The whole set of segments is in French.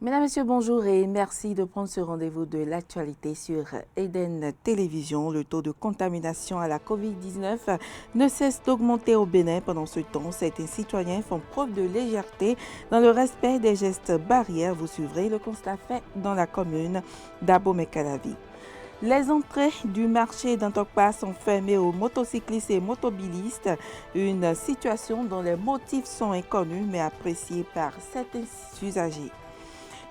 Mesdames, Messieurs, bonjour et merci de prendre ce rendez-vous de l'actualité sur Eden Télévision. Le taux de contamination à la COVID-19 ne cesse d'augmenter au Bénin. Pendant ce temps, certains citoyens font preuve de légèreté dans le respect des gestes barrières. Vous suivrez le constat fait dans la commune d'Abomey-Calavi. Les entrées du marché d'Antokpa sont fermées aux motocyclistes et motobilistes, une situation dont les motifs sont inconnus mais appréciés par certains usagers.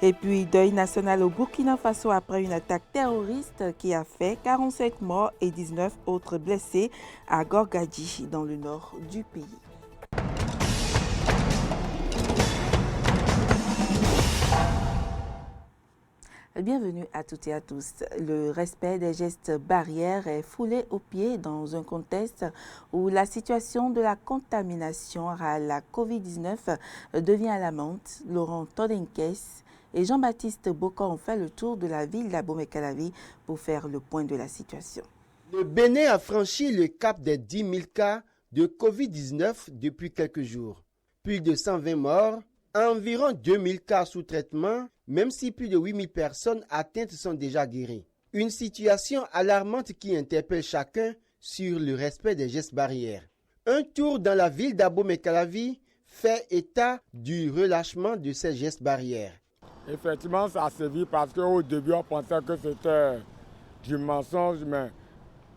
Et puis, deuil national au Burkina Faso après une attaque terroriste qui a fait 45 morts et 19 autres blessés à Gorgadji, dans le nord du pays. Bienvenue à toutes et à tous. Le respect des gestes barrières est foulé aux pieds dans un contexte où la situation de la contamination à la COVID-19 devient alarmante. Laurent Todenkes et Jean-Baptiste Boca ont fait le tour de la ville d'Abomey-Calavi pour faire le point de la situation. Le Bénin a franchi le cap des 10 000 cas de COVID-19 depuis quelques jours. Plus de 120 morts, environ 2 000 cas sous traitement, même si plus de 8 000 personnes atteintes sont déjà guéries. Une situation alarmante qui interpelle chacun sur le respect des gestes barrières. Un tour dans la ville d'Abomey-Calavi fait état du relâchement de ces gestes barrières. Effectivement, ça a sévi parce qu'au début, on pensait que c'était du mensonge, mais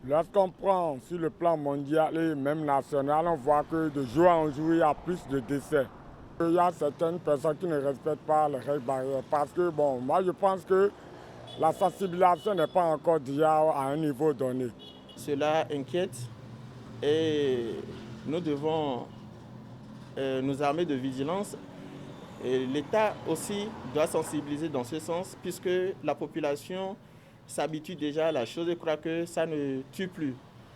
lorsqu'on prend sur le plan mondial et même national, on voit que de jour en jour, il y a plus de décès. Il y a certaines personnes qui ne respectent pas les règles barrières parce que, moi je pense que la sensibilisation n'est pas encore déjà à un niveau donné. Cela inquiète et nous devons nous armer de vigilance. Et l'État aussi doit sensibiliser dans ce sens puisque la population s'habitue déjà à la chose et croit que ça ne tue plus.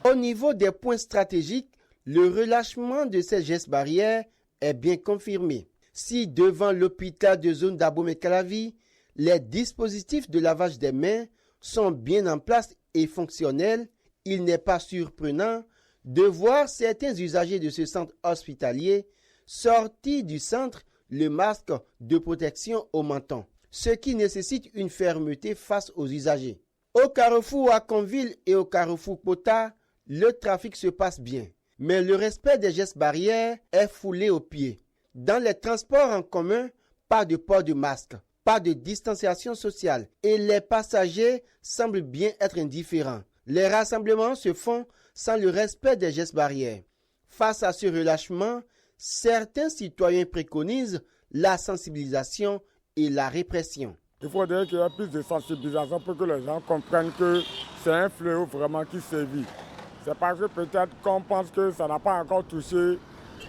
Au niveau des points stratégiques, le relâchement de ces gestes barrières est bien confirmé. Si devant l'hôpital de zone d'Abomey-Calavi, les dispositifs de lavage des mains sont bien en place et fonctionnels, il n'est pas surprenant de voir certains usagers de ce centre hospitalier sortir du centre le masque de protection au menton, ce qui nécessite une fermeté face aux usagers. Au carrefour Aconville et au carrefour Pota, le trafic se passe bien, mais le respect des gestes barrières est foulé aux pieds. Dans les transports en commun, pas de port de masque, pas de distanciation sociale et les passagers semblent bien être indifférents. Les rassemblements se font sans le respect des gestes barrières. Face à ce relâchement, certains citoyens préconisent la sensibilisation et la répression. Il faudrait qu'il y ait plus de sensibilisation pour que les gens comprennent que c'est un fléau vraiment qui sévit. C'est parce que peut-être qu'on pense que ça n'a pas encore touché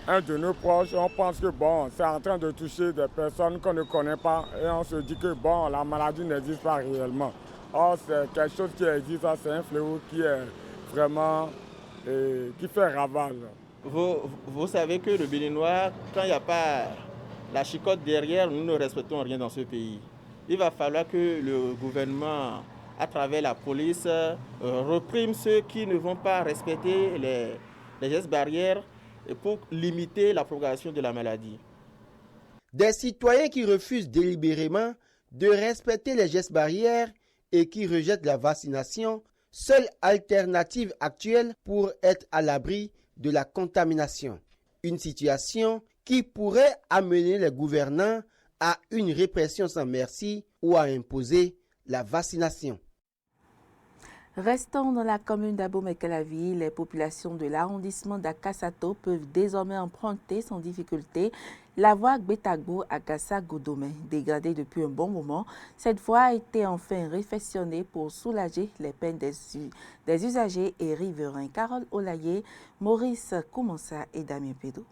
un de nos proches. On pense que c'est en train de toucher des personnes qu'on ne connaît pas et on se dit que la maladie n'existe pas réellement. Or, c'est quelque chose qui existe, c'est un fléau qui est vraiment qui fait ravage. Vous savez que le Béninois, quand il n'y a pas la chicotte derrière, nous ne respectons rien dans ce pays. Il va falloir que le gouvernement, à travers la police, reprime ceux qui ne vont pas respecter les gestes barrières pour limiter la propagation de la maladie. Des citoyens qui refusent délibérément de respecter les gestes barrières et qui rejettent la vaccination, seule alternative actuelle pour être à l'abri de la contamination. Une situation qui pourrait amener les gouvernants à une répression sans merci ou à imposer la vaccination. Restons dans la commune d'Abomey-Calavi, les populations de l'arrondissement d'Akasato peuvent désormais emprunter sans difficulté la voie Gbetagbo-Agassa-Godomé. Dégradée depuis un bon moment, cette voie a été enfin réfectionnée pour soulager les peines des usagers et riverains. Carole Olaye, Maurice Koumansa et Damien Pédou.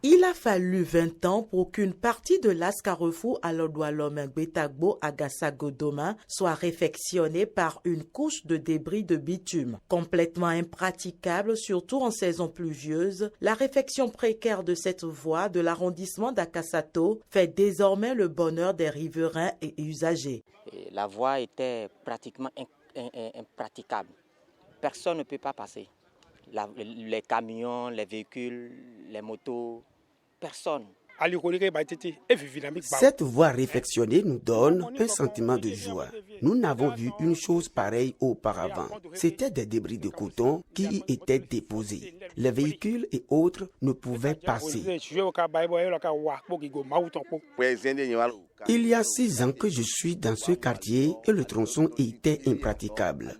Il a fallu 20 ans pour qu'une partie de l'As Carrefour à l'Odoualom Gbetagbo Agassa Godoma soit réfectionnée par une couche de débris de bitume. Complètement impraticable, surtout en saison pluvieuse, la réfection précaire de cette voie de l'arrondissement d'Akasato fait désormais le bonheur des riverains et usagers. La voie était pratiquement impraticable. Personne ne peut pas passer. Les camions, les véhicules, les motos, personne. Cette voie réflexionner nous donne un sentiment de joie. Nous n'avons vu une chose pareille auparavant. C'étaient des débris de coton qui y étaient déposés. Les véhicules et autres ne pouvaient passer. Il y a 6 ans que je suis dans ce quartier et le tronçon était impraticable.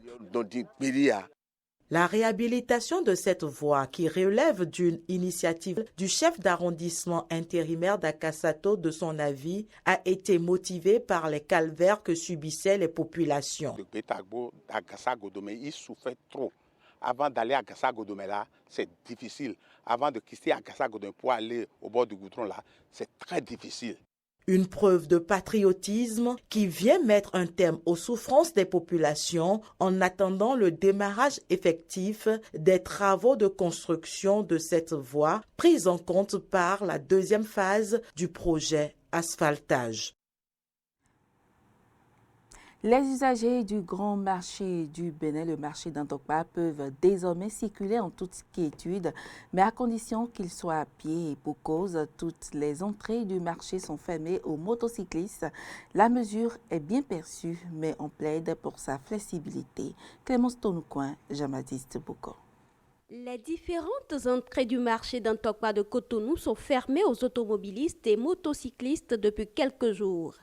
La réhabilitation de cette voie, qui relève d'une initiative du chef d'arrondissement intérimaire d'Akasato, de son avis, a été motivée par les calvaires que subissaient les populations. Il souffrait trop. Avant d'aller à Gassa-Godomé là, c'est difficile. Avant de quitter Gassa-Godomé pour aller au bord du goudron là, c'est très difficile. Une preuve de patriotisme qui vient mettre un terme aux souffrances des populations en attendant le démarrage effectif des travaux de construction de cette voie prise en compte par la deuxième phase du projet asphaltage. Les usagers du grand marché du Bénin, le marché d'Antokpa, peuvent désormais circuler en toute quiétude, mais à condition qu'ils soient à pied. Et pour cause, toutes les entrées du marché sont fermées aux motocyclistes. La mesure est bien perçue, mais on plaide pour sa flexibilité. Clémence Tonoucoin, Jamadiste Boko. Les différentes entrées du marché d'Antokpa de Cotonou sont fermées aux automobilistes et motocyclistes depuis quelques jours.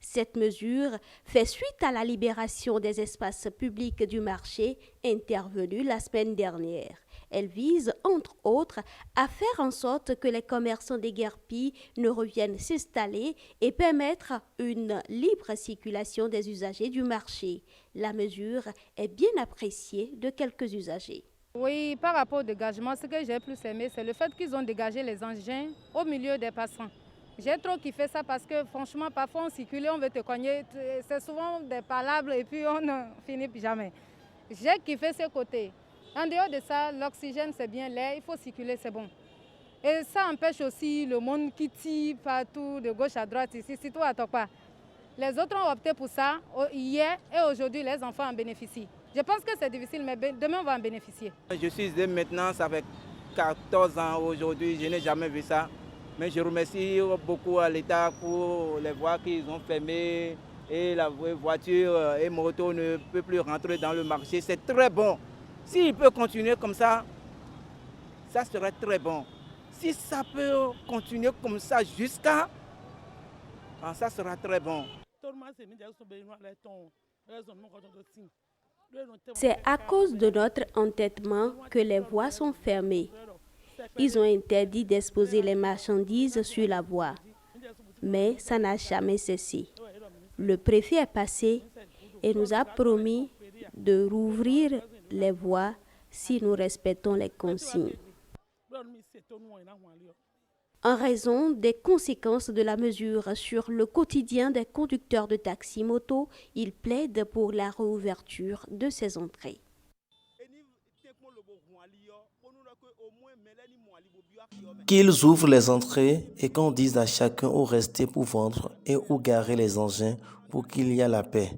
Cette mesure fait suite à la libération des espaces publics du marché intervenue la semaine dernière. Elle vise, entre autres, à faire en sorte que les commerçants déguerpis ne reviennent s'installer et permettre une libre circulation des usagers du marché. La mesure est bien appréciée de quelques usagers. Oui, par rapport au dégagement, ce que j'ai plus aimé, c'est le fait qu'ils ont dégagé les engins au milieu des passants. J'ai trop kiffé ça parce que franchement, parfois on circule, on veut te cogner, c'est souvent des palabres et puis on ne finit jamais. J'ai kiffé ce côté. En dehors de ça, l'oxygène c'est bien, l'air, il faut circuler, c'est bon. Et ça empêche aussi le monde qui tire partout de gauche à droite ici, surtout à Tokpa. Les autres ont opté pour ça hier et aujourd'hui les enfants en bénéficient. Je pense que c'est difficile, mais demain on va en bénéficier. Je suis maintenant, ça fait 14 ans aujourd'hui, je n'ai jamais vu ça. Mais je remercie beaucoup à l'État pour les voies qu'ils ont fermées et la voiture et moto ne peut plus rentrer dans le marché. C'est très bon. S'il peut continuer comme ça, ça serait très bon. Si ça peut continuer comme ça jusqu'à, ça sera très bon. C'est à cause de notre entêtement que les voies sont fermées. Ils ont interdit d'exposer les marchandises sur la voie, mais ça n'a jamais cessé. Le préfet est passé et nous a promis de rouvrir les voies si nous respectons les consignes. En raison des conséquences de la mesure sur le quotidien des conducteurs de taxi-moto, ils plaident pour la réouverture de ces entrées. Qu'ils ouvrent les entrées et qu'on dise à chacun où rester pour vendre et où garer les engins pour qu'il y ait la paix.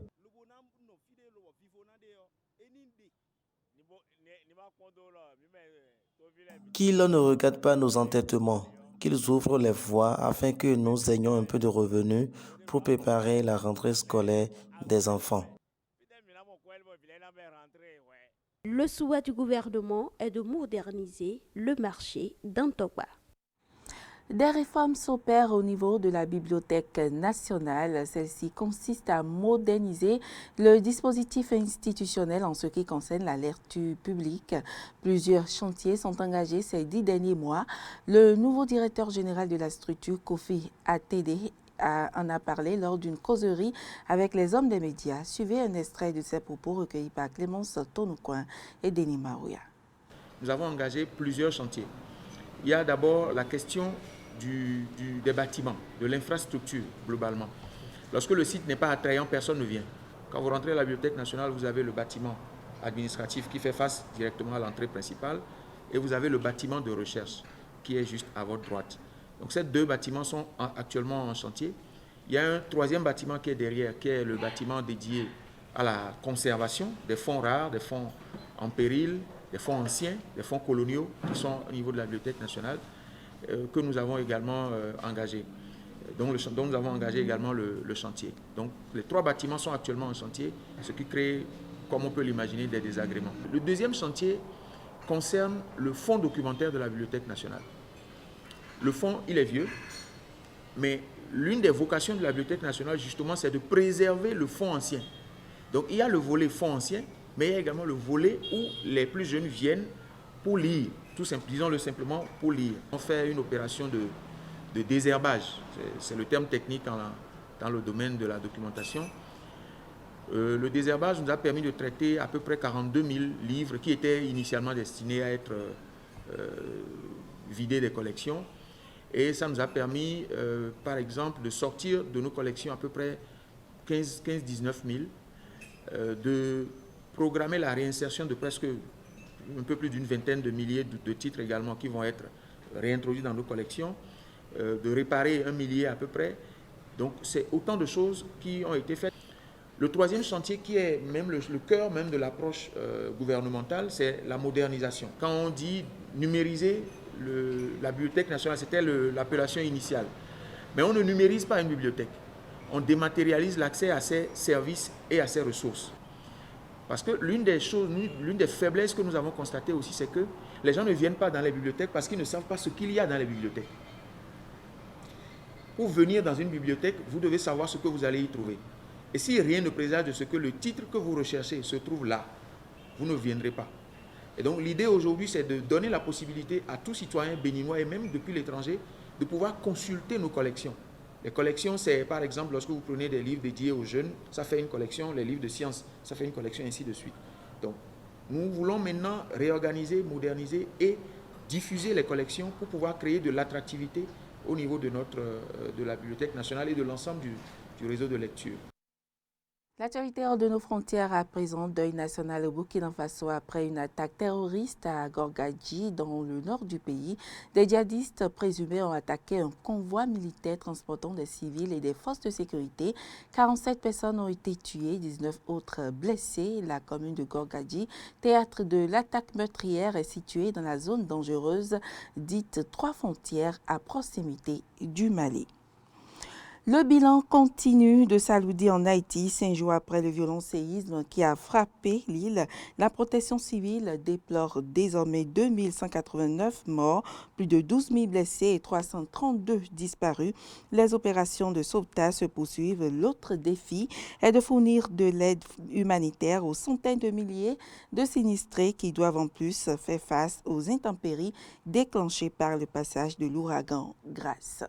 Qu'ils ne regardent pas nos entêtements, qu'ils ouvrent les voies afin que nous ayons un peu de revenus pour préparer la rentrée scolaire des enfants. Le souhait du gouvernement est de moderniser le marché d'Antokpa. Des réformes s'opèrent au niveau de la Bibliothèque nationale. Celle-ci consiste à moderniser le dispositif institutionnel en ce qui concerne la lecture publique. Plusieurs chantiers sont engagés ces 10 derniers mois. Le nouveau directeur général de la structure, Kofi Atede, en a parlé lors d'une causerie avec les hommes des médias. Suivez un extrait de ses propos recueillis par Clémence Tonoucoin et Denis Marouya. Nous avons engagé plusieurs chantiers. Il y a d'abord la question des bâtiments, de l'infrastructure globalement. Lorsque le site n'est pas attrayant, personne ne vient. Quand vous rentrez à la Bibliothèque nationale, vous avez le bâtiment administratif qui fait face directement à l'entrée principale et vous avez le bâtiment de recherche qui est juste à votre droite. Donc ces deux bâtiments sont actuellement en chantier. Il y a un troisième bâtiment qui est derrière, qui est le bâtiment dédié à la conservation des fonds rares, des fonds en péril, des fonds anciens, des fonds coloniaux qui sont au niveau de la Bibliothèque nationale. que nous avons également engagés, dont nous avons engagé également le chantier. Donc les 3 bâtiments sont actuellement en chantier, ce qui crée, comme on peut l'imaginer, des désagréments. Le deuxième chantier concerne le fonds documentaire de la Bibliothèque nationale. Le fonds, il est vieux, mais l'une des vocations de la Bibliothèque nationale, justement, c'est de préserver le fonds ancien. Donc il y a le volet fonds ancien, mais il y a également le volet où les plus jeunes viennent pour lire, disons-le simplement pour lire. On fait une opération de désherbage, c'est le terme technique dans le domaine de la documentation. Le désherbage nous a permis de traiter à peu près 42 000 livres qui étaient initialement destinés à être vidés des collections. Et ça nous a permis, par exemple, de sortir de nos collections à peu près 15-19 000, de programmer la réinsertion de presque un peu plus d'une vingtaine de milliers de titres également qui vont être réintroduits dans nos collections, de réparer 1 millier à peu près. Donc c'est autant de choses qui ont été faites. Le troisième chantier qui est même le cœur même de l'approche gouvernementale, c'est la modernisation. Quand on dit numériser la Bibliothèque nationale, c'était l'appellation initiale. Mais on ne numérise pas une bibliothèque. On dématérialise l'accès à ses services et à ses ressources. Parce que l'une des faiblesses que nous avons constatées aussi, c'est que les gens ne viennent pas dans les bibliothèques parce qu'ils ne savent pas ce qu'il y a dans les bibliothèques. Pour venir dans une bibliothèque, vous devez savoir ce que vous allez y trouver. Et si rien ne présage de ce que le titre que vous recherchez se trouve là, vous ne viendrez pas. Et donc l'idée aujourd'hui, c'est de donner la possibilité à tout citoyen béninois et même depuis l'étranger de pouvoir consulter nos collections. Les collections, c'est par exemple lorsque vous prenez des livres dédiés aux jeunes, ça fait une collection, les livres de sciences, ça fait une collection, ainsi de suite. Donc nous voulons maintenant réorganiser, moderniser et diffuser les collections pour pouvoir créer de l'attractivité au niveau de la Bibliothèque nationale et de l'ensemble du réseau de lecture. L'actualité hors de nos frontières à présent, deuil national au Burkina Faso après une attaque terroriste à Gorgadji dans le nord du pays. Des djihadistes présumés ont attaqué un convoi militaire transportant des civils et des forces de sécurité. 47 personnes ont été tuées, 19 autres blessées. La commune de Gorgadji, théâtre de l'attaque meurtrière, est située dans la zone dangereuse dite 3 frontières à proximité du Mali. Le bilan continue de s'alourdir en Haïti, 5 jours après le violent séisme qui a frappé l'île. La protection civile déplore désormais 2189 morts, plus de 12 000 blessés et 332 disparus. Les opérations de sauvetage se poursuivent. L'autre défi est de fournir de l'aide humanitaire aux centaines de milliers de sinistrés qui doivent en plus faire face aux intempéries déclenchées par le passage de l'ouragan Grace.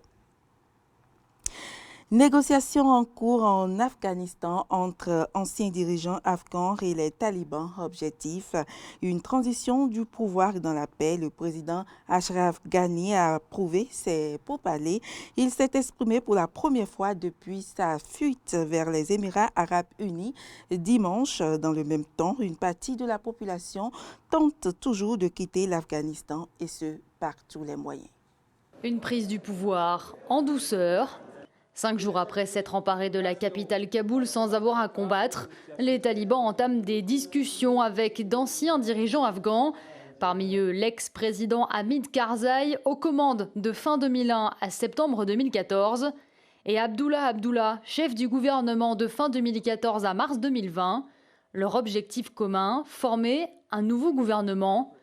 Négociations en cours en Afghanistan entre anciens dirigeants afghans et les talibans. Objectif, une transition du pouvoir dans la paix. Le président Ashraf Ghani a approuvé ces pourparlers. Il s'est exprimé pour la première fois depuis sa fuite vers les Émirats arabes unis dimanche. Dans le même temps, une partie de la population tente toujours de quitter l'Afghanistan et ce, par tous les moyens. Une prise du pouvoir en douceur. 5 jours après s'être emparés de la capitale Kaboul sans avoir à combattre, les talibans entament des discussions avec d'anciens dirigeants afghans. Parmi eux, l'ex-président Hamid Karzai, aux commandes de fin 2001 à septembre 2014, et Abdullah, chef du gouvernement de fin 2014 à mars 2020. Leur objectif commun, former un nouveau gouvernement.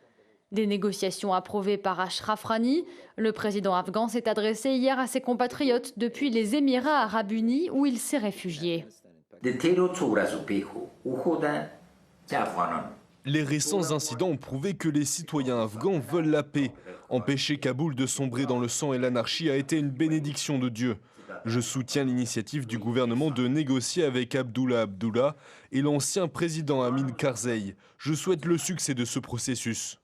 Des négociations approuvées par Ashraf Ghani, le président afghan s'est adressé hier à ses compatriotes depuis les Émirats arabes unis où il s'est réfugié. Les récents incidents ont prouvé que les citoyens afghans veulent la paix. Empêcher Kaboul de sombrer dans le sang et l'anarchie a été une bénédiction de Dieu. Je soutiens l'initiative du gouvernement de négocier avec Abdullah et l'ancien président Hamid Karzai. Je souhaite le succès de ce processus.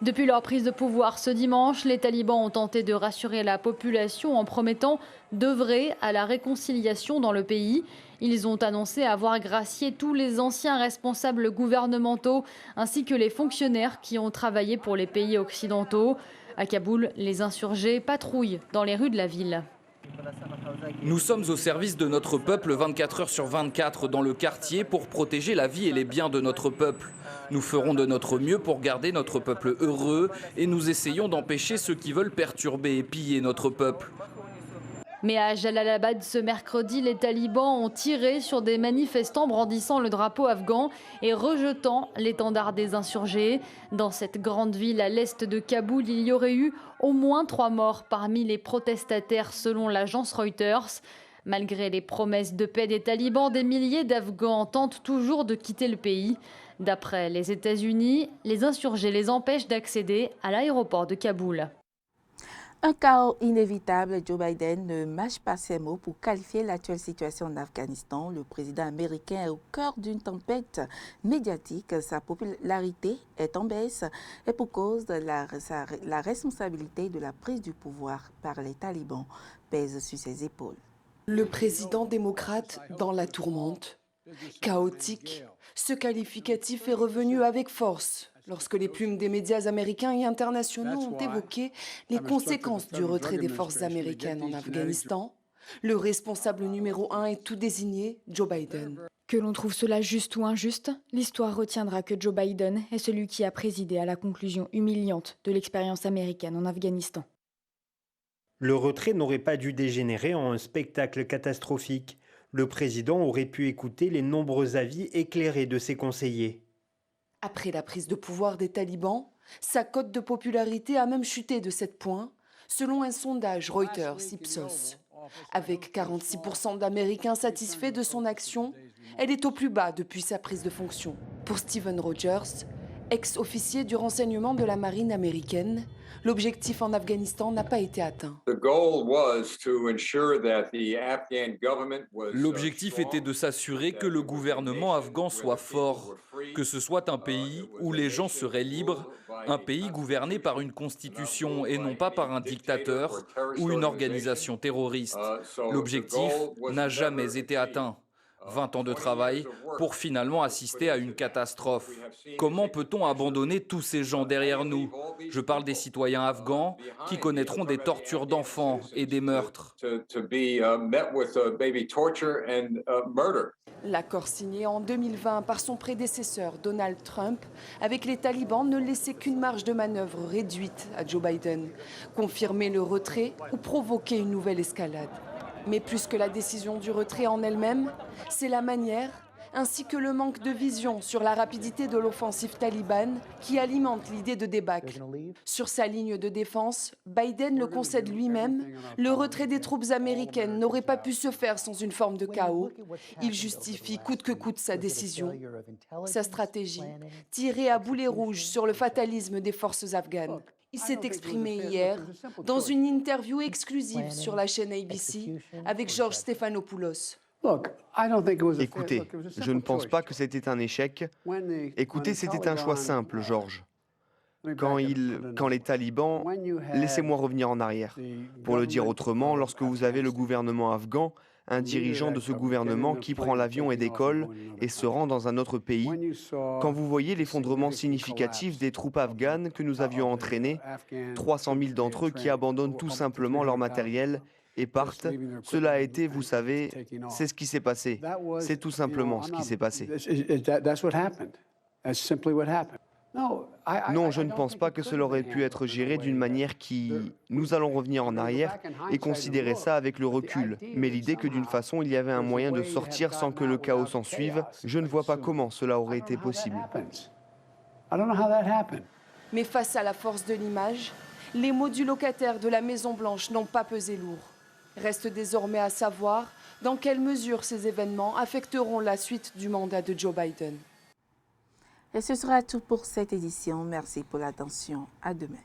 Depuis leur prise de pouvoir ce dimanche, les talibans ont tenté de rassurer la population en promettant d'œuvrer à la réconciliation dans le pays. Ils ont annoncé avoir gracié tous les anciens responsables gouvernementaux ainsi que les fonctionnaires qui ont travaillé pour les pays occidentaux. À Kaboul, les insurgés patrouillent dans les rues de la ville. Nous sommes au service de notre peuple 24 heures sur 24 dans le quartier pour protéger la vie et les biens de notre peuple. Nous ferons de notre mieux pour garder notre peuple heureux et nous essayons d'empêcher ceux qui veulent perturber et piller notre peuple. Mais à Jalalabad, ce mercredi, les talibans ont tiré sur des manifestants brandissant le drapeau afghan et rejetant l'étendard des insurgés. Dans cette grande ville à l'est de Kaboul, il y aurait eu au moins 3 morts parmi les protestataires selon l'agence Reuters. Malgré les promesses de paix des talibans, des milliers d'Afghans tentent toujours de quitter le pays. D'après les États-Unis, les insurgés les empêchent d'accéder à l'aéroport de Kaboul. Un chaos inévitable, Joe Biden ne mâche pas ses mots pour qualifier l'actuelle situation en Afghanistan. Le président américain est au cœur d'une tempête médiatique. Sa popularité est en baisse et pour cause de la responsabilité de la prise du pouvoir par les talibans pèse sur ses épaules. Le président démocrate dans la tourmente. Chaotique, ce qualificatif est revenu avec force lorsque les plumes des médias américains et internationaux ont évoqué les conséquences du retrait des forces américaines en Afghanistan. Le responsable numéro 1 est tout désigné, Joe Biden. Que l'on trouve cela juste ou injuste, l'histoire retiendra que Joe Biden est celui qui a présidé à la conclusion humiliante de l'expérience américaine en Afghanistan. Le retrait n'aurait pas dû dégénérer en un spectacle catastrophique. Le président aurait pu écouter les nombreux avis éclairés de ses conseillers. Après la prise de pouvoir des talibans, sa cote de popularité a même chuté de 7 points, selon un sondage Reuters-Ipsos. Avec 46% d'Américains satisfaits de son action, elle est au plus bas depuis sa prise de fonction. Pour Stephen Rogers, ex-officier du renseignement de la marine américaine, l'objectif en Afghanistan n'a pas été atteint. L'objectif était de s'assurer que le gouvernement afghan soit fort, que ce soit un pays où les gens seraient libres, un pays gouverné par une constitution et non pas par un dictateur ou une organisation terroriste. L'objectif n'a jamais été atteint. 20 ans de travail pour finalement assister à une catastrophe. Comment peut-on abandonner tous ces gens derrière nous? Je parle des citoyens afghans qui connaîtront des tortures d'enfants et des meurtres. L'accord signé en 2020 par son prédécesseur Donald Trump avec les talibans ne laissait qu'une marge de manœuvre réduite à Joe Biden. Confirmer le retrait ou provoquer une nouvelle escalade. Mais plus que la décision du retrait en elle-même, c'est la manière, ainsi que le manque de vision sur la rapidité de l'offensive talibane qui alimente l'idée de débâcle. Sur sa ligne de défense, Biden le concède lui-même, le retrait des troupes américaines n'aurait pas pu se faire sans une forme de chaos. Il justifie coûte que coûte sa décision. Sa stratégie, tirer à boulet rouge sur le fatalisme des forces afghanes. Il s'est exprimé hier dans une interview exclusive sur la chaîne ABC avec George Stephanopoulos. Écoutez, je ne pense pas que c'était un échec. Écoutez, c'était un choix simple, George. Quand les talibans... Laissez-moi revenir en arrière. Pour le dire autrement, lorsque vous avez le gouvernement afghan, un dirigeant de ce gouvernement qui prend l'avion et décolle et se rend dans un autre pays, quand vous voyez l'effondrement significatif des troupes afghanes que nous avions entraînées, 300 000 d'entre eux qui abandonnent tout simplement leur matériel et partent, cela a été, vous savez, c'est ce qui s'est passé. C'est tout simplement ce qui s'est passé. Non, je ne pense pas que cela aurait pu être géré d'une manière qui... Nous allons revenir en arrière et considérer ça avec le recul. Mais l'idée que d'une façon, il y avait un moyen de sortir sans que le chaos s'en suive, je ne vois pas comment cela aurait été possible. Mais face à la force de l'image, les mots du locataire de la Maison-Blanche n'ont pas pesé lourd. Reste désormais à savoir dans quelle mesure ces événements affecteront la suite du mandat de Joe Biden. Et ce sera tout pour cette édition. Merci pour l'attention. À demain.